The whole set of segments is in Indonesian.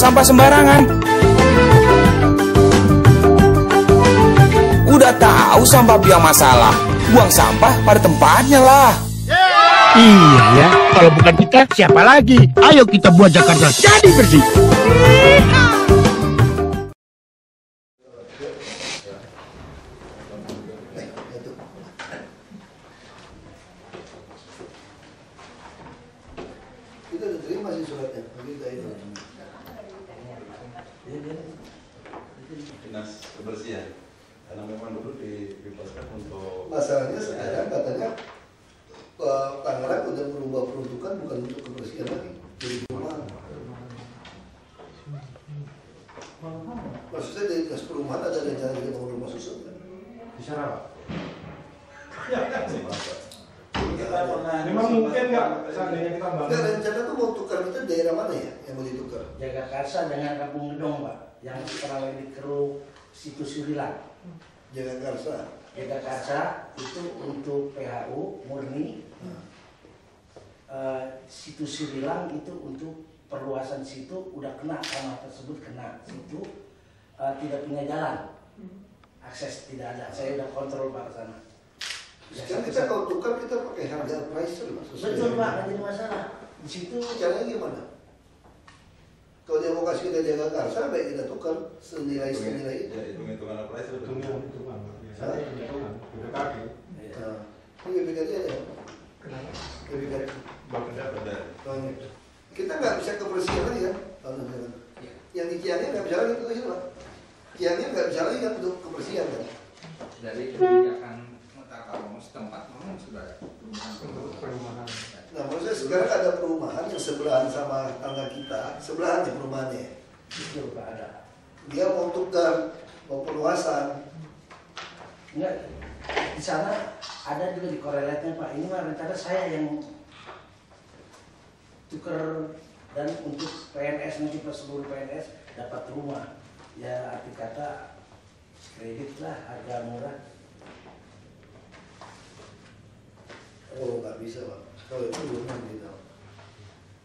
sampah sembarangan. Udah tahu sampah biang masalah, buang sampah pada tempatnya lah. Iya ya, kalau bukan kita siapa lagi? Ayo kita buat Jakarta jadi bersih. Kita udah terima sih suratnya, kita itu. Dinas kebersihan, karena memang dulu dibebaskan untuk Masalahnya sekarang katanya Tangerang udah berubah peruntukan bukan untuk kebersihan lagi, jadi perumahan. Maksudnya dari dinas perumahan ada rencana kita mau rumah susun kan? Bisa apa? Memang mungkin nggak seandainya kita bangun. Enggak, rencana tuh mau tukar itu daerah mana ya yang mau ditukar? Jagakarsa dengan Kampung Gedong, Pak, yang sekarang lagi dikeruh situ Surilang. Jagakarsa. Jagakarsa itu untuk PHU murni. Situ Surilang itu untuk perluasan situ udah kena, tanah tersebut kena situ tidak punya jalan, akses tidak ada. Saya udah kontrol Pak ke sana. Sekarang kita kalau tukar kita pakai harga pricer lah. Betul Pak, nggak jadi masalah. Di situ caranya gimana? Kalau dia mau kasih kita Jagakarsa, baik kita tukar senilai itu. hitung-hitungan price itu. Hitungan. Biasanya hitungan, udah kaki. Nah, ini BPKD ada. Kenapa? BPKD. Ada. Kita nggak bisa kebersihan lagi kan? Yang di Cianjur nggak bisa lagi itu sih Pak. Cianjur nggak bisa lagi kan untuk kebersihan kan? Dari kebijakan tata ruang setempat memang sudah ada Perumahan. Nah, maksudnya sekarang ada perumahan yang sebelahan sama tangga kita, sebelahan ya perumahannya. betul Pak ada. Dia mau tukar, mau perluasan. Enggak, di sana ada juga di korelatnya Pak. Ini mah rencana saya yang tukar dan untuk PNS nanti per seluruh PNS dapat rumah. Ya arti kata kredit lah, harga murah. Oh, nggak bisa Pak. Kalau itu belum gitu.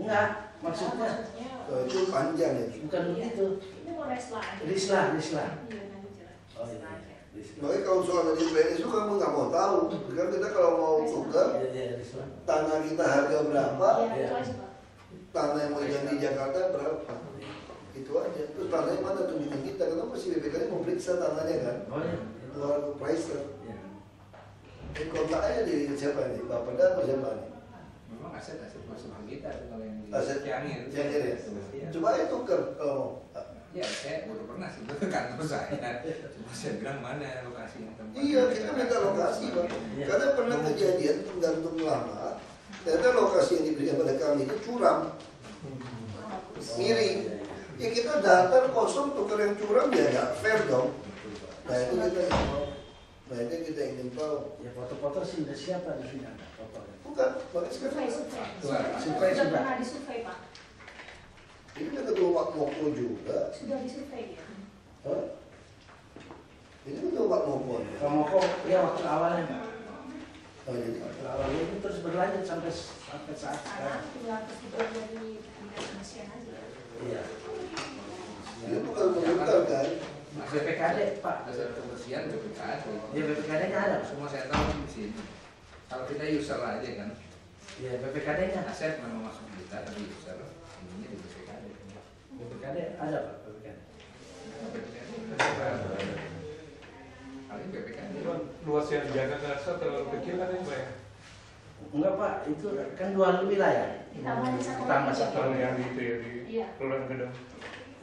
Enggak, maksudnya Kalau itu panjang ya. bukan begitu. Ini mau Risla. Rislah. Iya, nanti jelas. Oh iya. Rislah. Makanya kalau soal dari PNS itu kamu nggak mau tahu. Kan kita kalau mau tukar, Iya, Rislah. tanah kita harga berapa, Iya, itu aja Pak. tanah yang mau di Jakarta berapa. Itu aja. Terus tanahnya mana tunjukin kita. Karena pasti BPKD mau periksa tanahnya kan. Oh iya. Keluar ke pricer. Iya. Ini kontak aja di siapa nih? Bapak dan siapa nih? memang aset-aset masukan kita itu kalau yang di Aset Cianjur. Cianjur ya? Iya. Coba aja tukar kalau mau. Ya, saya udah pernah sih ke kantor saya. Cuma saya bilang mana lokasinya tempat. Iya, kita minta lokasi Pak. Karena pernah kejadian penggantung lama, ternyata lokasi yang diberikan pada kami itu curam, miring. Ya kita datar kosong tukar yang curam ya nggak fair dong. Nah itu kita ingin tahu. Ya foto-foto sih udah siapa di sini ada foto. Bukan, makanya sekarang Survei. Survei Sudah sudah. pernah disurvei Pak. ini kan ketua Pak Moko juga. Sudah disurvei ya. Hah? Ini ketua Pak Moko. Kamu kok ya waktu awalnya Pak. Oh, jadi Waktu awalnya itu terus berlanjut sampai saat Sekarang sekarang. tinggal terus dibuat dari dinas kebersihan aja. Iya. dia bukan menukar kan. BPKD Pak. Aset kebersihan BPKD. Ya BPKD-nya ada. Semua saya tahu di sini. Kalau kita user aja kan, Ya BPKD-nya. aset memang masuk kita tapi user ininya di BPKD. BPKD ada Pak BPKD. Paling BPKD. Luas yang Jagakarsa terlalu kecil kan ya Pak ya? Enggak Pak, itu kan dua wilayah. Ditambah di satu Ditambah lagi. satu. Kalau yang di itu ya di Iya. Kelurahan Gedong.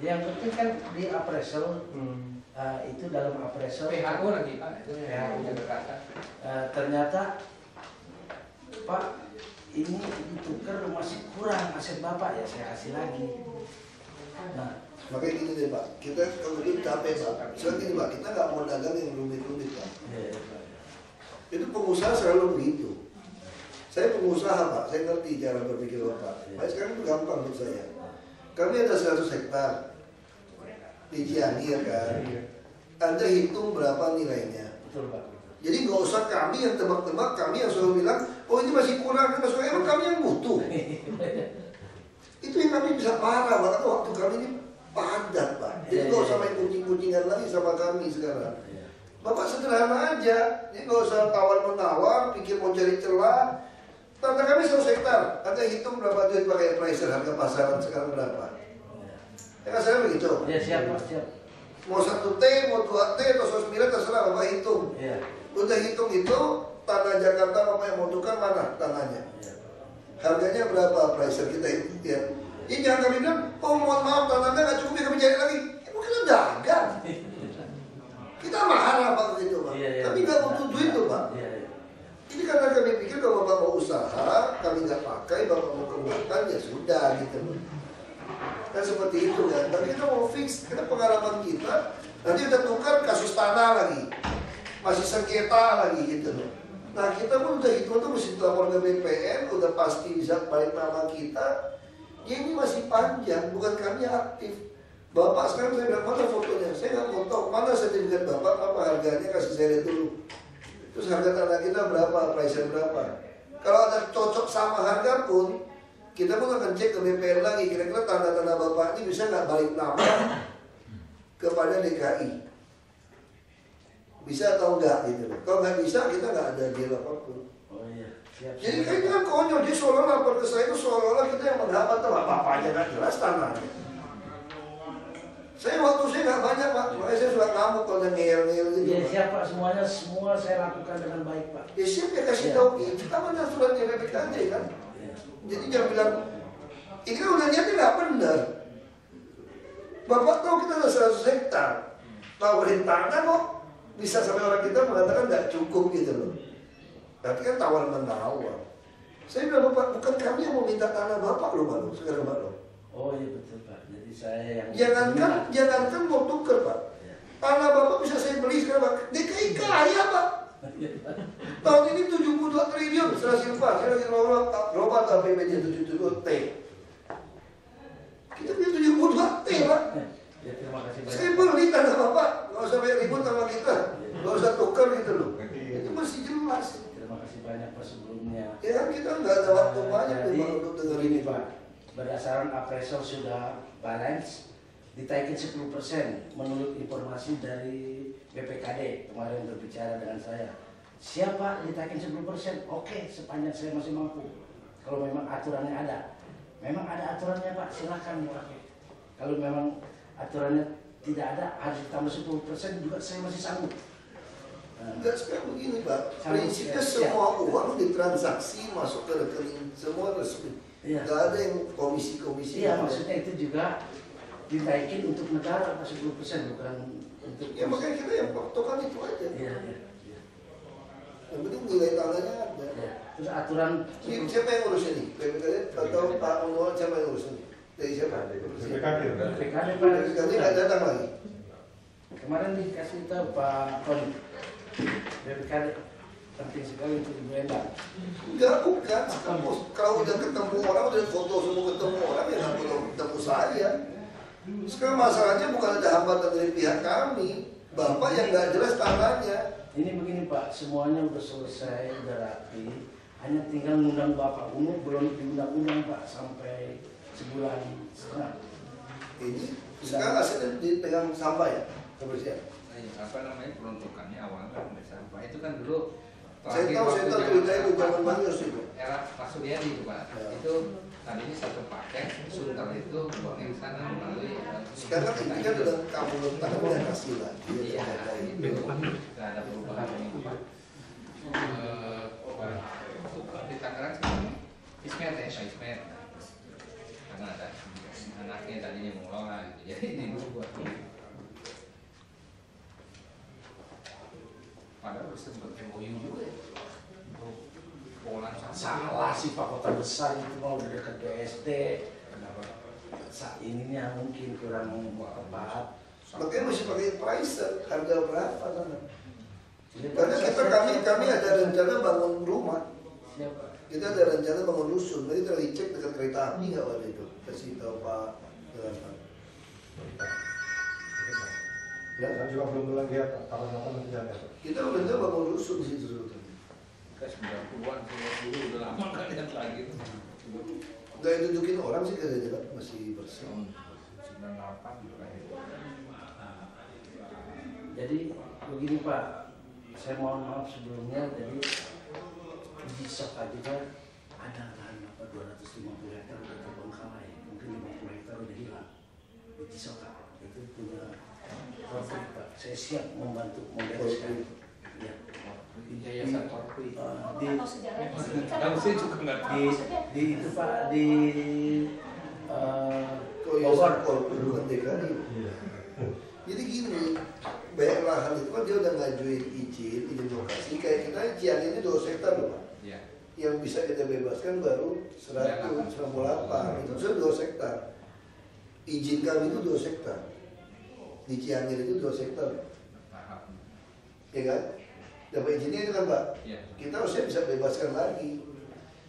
Yang penting kan di appraisal itu dalam appraisal PHU lagi Pak, itu PHU. PHU Jakarta. ternyata Pak ini ditukar masih kurang aset Bapak ya saya kasih lagi. Nah, Makanya gini deh Pak, kita kalau ini capek Pak. Soalnya gini Pak, kita nggak mau dagang yang rumit-rumit Pak. Itu pengusaha selalu begitu. Saya pengusaha Pak, saya ngerti cara berpikir Bapak. Nah, sekarang itu gampang menurut saya. Kami ada 100 hektar di Cianjur kan. Anda hitung berapa nilainya. betul Pak. Jadi nggak usah kami yang tebak-tebak, kami yang selalu bilang, oh ini masih kurang, ini masih kurang. Emang kami yang butuh. Itu yang kami bisa marah, makanya waktu kami ini padat Pak. Jadi nggak usah main kucing-kucingan lagi sama kami sekarang. Bapak sederhana aja, ini nggak usah tawar-menawar, pikir mau cari celah. Tanah kami 100 hektar, Anda hitung berapa duit pakai appraiser, harga pasaran sekarang berapa? Ya kan saya begitu? Ya siap Pak, siap. Mau 1T, mau 2T, atau 9 terserah Bapak hitung. Iya. Udah hitung itu, tanah Jakarta Bapak yang mau tukar mana tanahnya? Harganya berapa appraiser kita itu ya? Ini jangan kami bilang, oh mohon maaf tanahnya nggak cukup ya kami cari lagi. Kita dagang. Kita marah Pak begitu Pak. Kami nggak butuh duit tuh Pak. Ini karena kami pikir kalau Bapak mau usaha, kami nggak pakai, Bapak mau kembangkan ya sudah gitu loh. Kan seperti itu kan. Tapi kita mau fix, kita pengalaman kita nanti udah tukar kasus tanah lagi, masih sengketa lagi gitu loh. Nah kita pun udah hitung tuh mesti lapor ke BPN, udah pasti bisa balik nama kita. Ya ini masih panjang, bukan kami aktif. Bapak sekarang saya bilang mana fotonya, saya nggak mau tahu mana sertifikat Bapak, apa harganya kasih saya lihat dulu. Terus harga tanah kita berapa, price berapa. Kalau ada cocok sama harga pun, kita pun akan cek ke BPN lagi, kira-kira tanah-tanah Bapak ini bisa nggak balik nama kepada DKI. Bisa atau enggak gitu loh. Kalau nggak bisa, kita nggak ada deal apapun. Oh iya, siap. Jadi kayaknya kan konyol, dia seolah-olah lapor ke saya itu seolah-olah kita yang menghambat apa-apa aja kan jelas tanahnya. Waktu saya nggak banyak Pak, makanya saya suka ngamuk kalau ngeyel-ngeyel gitu. Ya siap Pak, semua saya lakukan dengan baik Pak. Ya siap ya kasih tahu kita mana suratnya BPKD kan. Jadi jangan bilang ini kan udah niatnya nggak benar. Bapak tahu kita udah 100 hektar, tawarin tanah kok bisa sampai orang kita mengatakan nggak cukup gitu loh. Berarti kan tawar menawar. Saya bilang Bapak, bukan kami yang mau minta tanah Bapak loh Pak loh, sekarang Pak loh. Oh iya betul Pak. Jadi saya yang jangankan mau tuker Pak. Tanah Bapak bisa saya beli sekarang Pak. DKI kaya Pak. Tahun ini 72 triliun serasi Pak. Saya lagi robat APBD 72T. Kita punya 72T Pak. Ya terima kasih banyak. Saya beli tanah Bapak. Nggak usah banyak ribut sama kita. Nggak usah tuker gitu loh. Itu masih jelas. Terima kasih banyak Pak sebelumnya. Ya kan kita nggak ada waktu banyak untuk dengar ini Pak. Berdasarkan appraisal sudah balance, ditaikin 10% menurut informasi dari BPKD kemarin berbicara dengan saya. Siapa ditaikin 10%? Oke, sepanjang saya masih mampu. Kalau memang aturannya ada, memang ada aturannya Pak, silakan dipakai. Kalau memang aturannya tidak ada, harus ditambah 10% juga saya masih sanggup. Enggak, sekarang begini Pak, prinsipnya semua uang ditransaksi masuk ke rekening semua resmi. Iya. Nggak ada yang komisi-komisi. Iya, maksudnya itu juga ditaikin untuk negara 10%, bukan untuk. Ya makanya kita yang patokan itu aja. Iya. Yang penting nilai tanahnya ada. Ya. Terus aturan. Siapa yang ngurus ini? BPKD atau Pak Unwal siapa yang ngurus ini? Dari siapa? BPKD BPKD nggak datang lagi. Kemarin dikasih tahu Pak Tony. BPKD penting sekali untuk diberedar. Enggak, bukan. Kalau udah ketemu orang, udah foto semua ketemu orang, ya nggak perlu ketemu saya. Sekarang masalahnya bukan ada hambatan dari pihak kami. Bapak yang nggak jelas tanahnya. Ini begini Pak, semuanya udah selesai, udah rapi. Hanya tinggal ngundang Bapak Umum, belum diundang-undang Pak sampai sebulan setengah. Ini sekarang hasilnya dipegang sampah ya, kebersihan. Apa namanya peruntukannya awalnya kan sampah itu kan dulu. Saya tahu cerita itu zaman Banyos itu. Era Pak Suryadi itu Pak. Ya. Itu tadinya satu paket, Sunter itu buang yang sana melalui. Sekarang ini kan udah kamu letakkan dan kasih lagi. Iya, itu nggak ada perubahan ini Pak. Di Tangerang sekarang Ismet ya, Pak Ismet. Karena ada anaknya tadinya mengelola gitu. Jadi ini dulu buat padahal sempat MOU juga ya. Polan Salah sih Pak, kota besar itu mau udah dekat BSD. Kenapa? Saat ininya mungkin kurang tepat. Makanya masih pakai pricer, harga berapa sana? Jadi, Karena kami ada rencana bangun rumah. Siapa? Kita ada rencana bangun rusun. Nanti kita dicek dekat kereta api nggak pada itu. Kasih tahu Pak. Ya, saya juga belum lihat kapan-kapan nanti ada. Kita rencana bangun rusun di situ sebetulnya. Kayak 90-an, 90 udah lama nggak lihat lagi. Nggak dudukin orang sih kayaknya masih bersih. 98 gitu kan. Jadi begini Pak, saya mohon maaf sebelumnya. Jadi di Sok aja ada lahan apa 250 hektar udah terbengkalai, mungkin 50 hektar udah hilang. Di Sok itu punya konflik Pak. Saya siap membantu membereskan. Ya. Yayasan Korpi. Atau sejarahnya Yang saya juga nggak tahu. Di itu Pak di Kok ya Bogor. Korpi bukan DKI. Jadi gini, banyak lahan itu kan dia udah ngajuin izin lokasi. Kayak kita Cianjur ini 2 hektar loh Pak. Iya. Yang bisa kita bebaskan baru 198. Itu sudah 2 hektar. Izin kami itu 2 hektar. Di Cianjur itu 2 hektar. Ya kan? Dapat izinnya itu kan Pak. Iya. Kita harusnya bisa bebaskan lagi.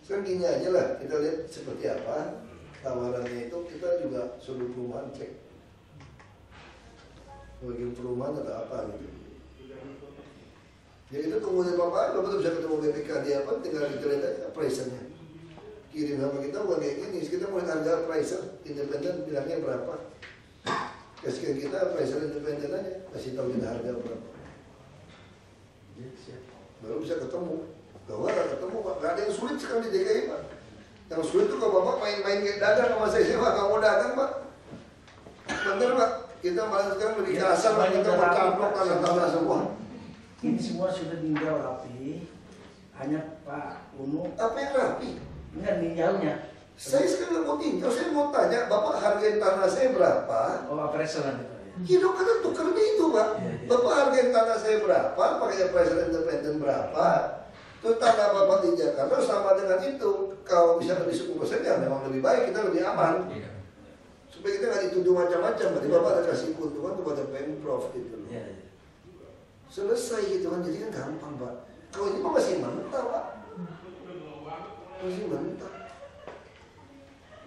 Sekarang gini aja lah, kita lihat seperti apa tawarannya itu, kita juga suruh perumahan cek. Bagian perumahan atau apa gitu. Ya kita tunggu dari Bapak bisa ketemu BPKD apa, tinggal kita lihat aja appraisernya. Kirim sama kita bukan kayak gini, kita mau harga appraiser independen bilangnya berapa. Kasihkan kita appraiser independen aja, kasih tahu kita harga berapa. Baru bisa ketemu. Kalau nggak ketemu Pak, nggak ada yang sulit sekarang di DKI Pak. Yang sulit itu kalau Bapak main-main kayak dagang sama saya Pak, nggak mau dagang Pak. Bener Pak, kita malah sekarang lebih kasar Pak, kita mau caplok tanah-tanah semua. Ini semua sudah dininjau rapi, hanya Pak Unu. Apa yang rapi? Enggak ninjaunya. Saya sekarang nggak mau tinjau, saya mau tanya Bapak hargain tanah saya berapa? Oh, appraisal nanti Pak. Gitu kan tukernya itu Pak. Bapak hargain tanah saya berapa? Pakai appraiser independen berapa? Itu tanah Bapak di Jakarta sama dengan itu. Kalau bisa lebih 10% ya memang lebih baik, kita lebih aman. Supaya kita nggak dituduh macam-macam. Berarti Bapak ada kasih keuntungan kepada Pemprov gitu loh. Selesai gitu kan, jadi kan gampang Pak. Kalau ini mah masih mentah Pak. Masih mentah.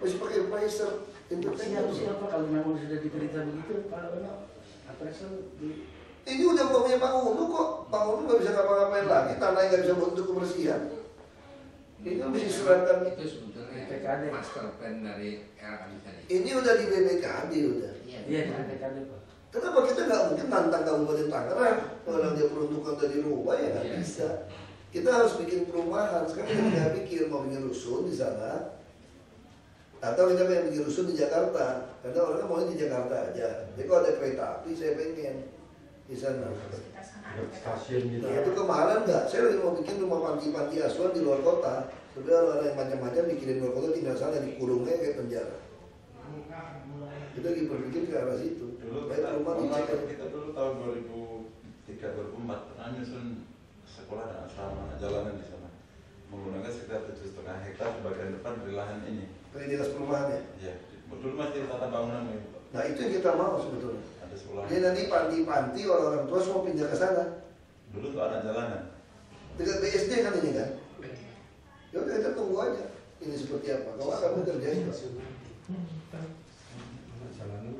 Masih pakai appraiser independen. Siapa kalau memang sudah diberita begitu Pak Unu, appraisal di Ini udah punya Pak Unu kok. Pak Unu nggak bisa ngapa-ngapain lagi. Tanahnya nggak bisa untuk kebersihan. Ini bisa diserahkan. Itu sebetulnya BPKD. master plan dari era tadi. Ini udah di BPKD udah. Iya di BPKD Pak. Kenapa kita nggak mungkin nantang Kabupaten Tangerang kalau dia peruntukan tadi rumah ya nggak bisa. Kita harus bikin perumahan. Sekarang kita nggak pikir mau bikin rusun di sana, atau kita pengen bikin rusun di Jakarta. Karena orangnya maunya di Jakarta aja. Jadi kalau ada kereta api saya pengen di sana. Stasiun gitu. Nah itu kemarin nggak. Saya lagi mau bikin rumah panti-panti asuhan di luar kota. Sebenarnya orang yang macam-macam dikirim luar kota tinggal sana dikurungnya kayak penjara. Kita lagi berpikir ke arah situ. Dulu Baik rumah dicek aja. kita dulu tahun 2003-2004 pernah nyusun sekolah dan asrama jalanan di sana menggunakan sekitar 7,5 hektar sebagian depan dari lahan ini. Kayak dinas perumahannya. Ya, dulu masih tata bangunan itu. Nah itu yang kita mau sebetulnya. Ada sekolah. Jadi nanti panti-panti orang-orang tua semua pindah ke sana. Dulu tuh anak jalanan. Dekat BSD kan ini kan. Ya udah kita tunggu aja. Ini seperti apa? Kalau akan terjadi.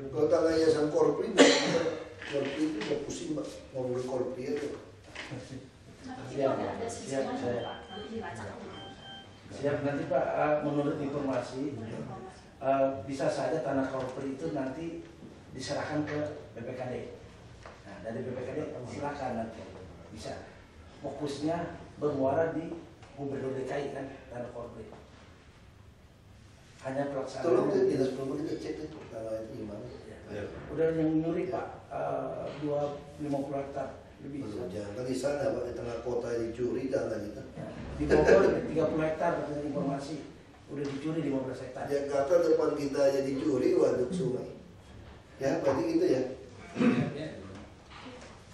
Kalau tanah yayasan Korpri, Korpri itu udah pusing Pak. Ngomongin Korpri itu. Siap nanti Pak, menurut informasi bisa saja tanah Korpri itu nanti diserahkan ke BPKD. Nah dari BPKD silakan nanti bisa. Fokusnya bermuara di Gubernur DKI kan tanah Korpri. Hanya pelaksanaan. Tolong ke dinas perumahan kita cek itu tanah itu gimana. Ya. Udah yang nyuri Pak, 250 hektar lebih. Belum jangan di sana Pak, di tengah kota dicuri tanah kita. Di Bogor 30 hektar katanya informasi. Udah dicuri 15 hektar. Jakarta depan kita aja dicuri waduk sungai. Ya, berarti gitu ya.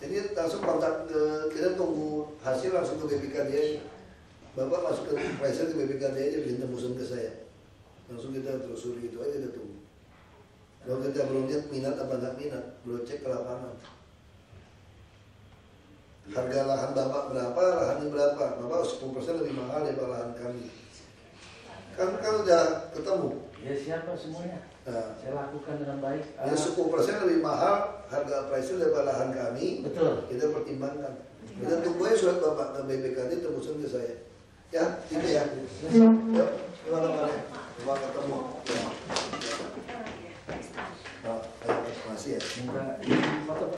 Jadi langsung kontak ke, kita tunggu hasil langsung ke BPKD aja. Bapak masuk ke appraiser ke BPKD aja bikin tembusan ke saya. Langsung kita telusuri itu aja, kita tunggu. Kalau kita belum lihat minat apa nggak minat, belum cek ke lapangan. Harga lahan Bapak berapa, lahannya berapa? Bapak 10% lebih mahal daripada lahan kami. Kan udah ketemu. Ya siapa semuanya? Nah, Saya lakukan dengan baik. ya 10% lebih mahal harga appraisal daripada lahan kami. Betul. Kita pertimbangkan. Kita tunggu aja surat Bapak ke BPKD tembusan ke saya. Ya, gitu ya. Yuk, gimana? Ketemu. Ya. Nah. kasih ya. Minta foto